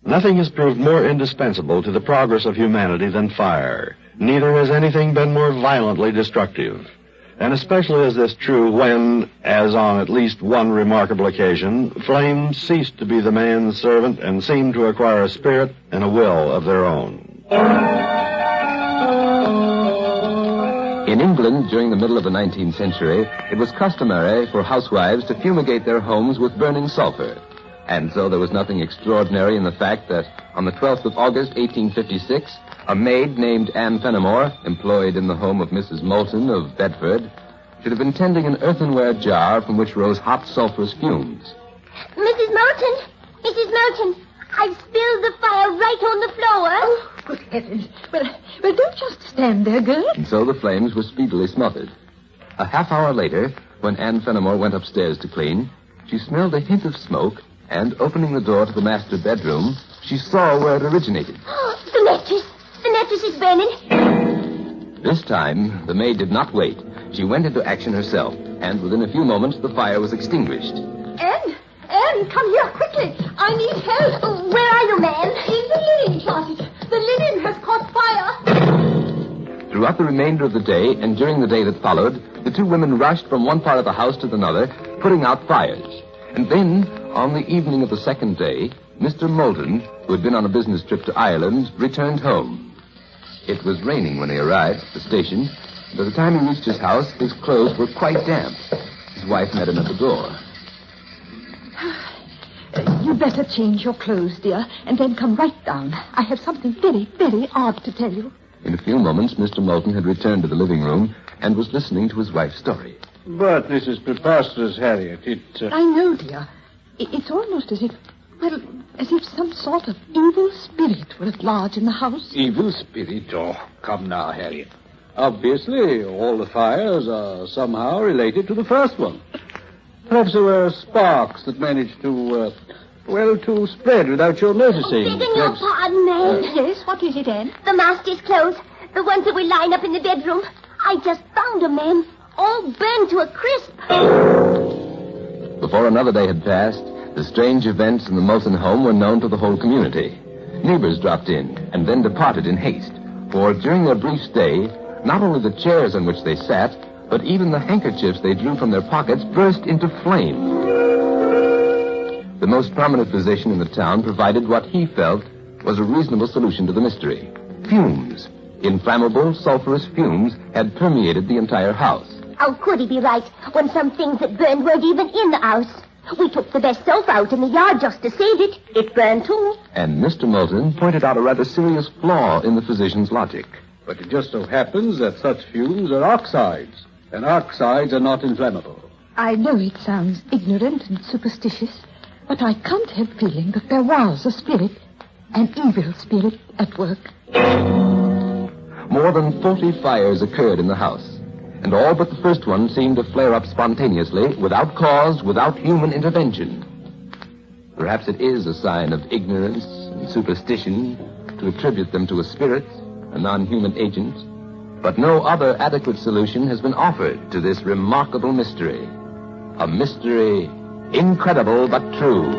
Nothing has proved more indispensable to the progress of humanity than fire. Neither has anything been more violently destructive. And especially is this true when, as on at least one remarkable occasion, flames ceased to be the man's servant and seemed to acquire a spirit and a will of their own. In England, during the middle of the 19th century, it was customary for housewives to fumigate their homes with burning sulfur. And so there was nothing extraordinary in the fact that on the 12th of August, 1856, a maid named Anne Fenimore, employed in the home of Mrs. Moulton of Bedford, should have been tending an earthenware jar from which rose hot sulphurous fumes. Mrs. Moulton! Mrs. Moulton! I've spilled the fire right on the floor. Oh, good heavens. Well, don't just stand there, girl. And so the flames were speedily smothered. A half hour later, when Anne Fenimore went upstairs to clean, she smelled a hint of smoke, and opening the door to the master bedroom, she saw where it originated. Oh, the mattress! The mattress is burning. This time, the maid did not wait. She went into action herself, and within a few moments, the fire was extinguished. Anne, come here quickly. I need help. Oh, where are you, ma'am? In the linen closet. The linen has caught fire. Throughout the remainder of the day, and during the day that followed, the two women rushed from one part of the house to another, putting out fires. And then, on the evening of the second day, Mr. Moulton, who had been on a business trip to Ireland, returned home. It was raining when he arrived at the station. By the time he reached his house, his clothes were quite damp. His wife met him at the door. You'd better change your clothes, dear, and then come right down. I have something very, very odd to tell you. In a few moments, Mr. Moulton had returned to the living room and was listening to his wife's story. But this is preposterous, Harriet. I know, dear. It's almost as if some sort of evil spirit were at large in the house. Evil spirit? Oh, come now, Harriet. Obviously, all the fires are somehow related to the first one. Perhaps there were sparks that managed to spread without your noticing. Begging your pardon, ma'am. Yes, what is it, Anne? The master's clothes. The ones that we line up in the bedroom. I just found them, ma'am. All burned to a crisp. Before another day had passed, the strange events in the Moulton home were known to the whole community. Neighbors dropped in and then departed in haste. For during their brief stay, not only the chairs on which they sat, but even the handkerchiefs they drew from their pockets burst into flame. The most prominent physician in the town provided what he felt was a reasonable solution to the mystery. Fumes. Inflammable, sulfurous fumes had permeated the entire house. How could he be right when some things that burned weren't even in the house? We took the best sofa out in the yard just to save it. It burned too. And Mr. Moulton pointed out a rather serious flaw in the physician's logic. But it just so happens that such fumes are oxides, and oxides are not inflammable. I know it sounds ignorant and superstitious, but I can't help feeling that there was a spirit, an evil spirit, at work. More than 40 fires occurred in the house, and all but the first one seemed to flare up spontaneously, without cause, without human intervention. Perhaps it is a sign of ignorance and superstition to attribute them to a spirit, a non-human agent, but no other adequate solution has been offered to this remarkable mystery. A mystery incredible but true.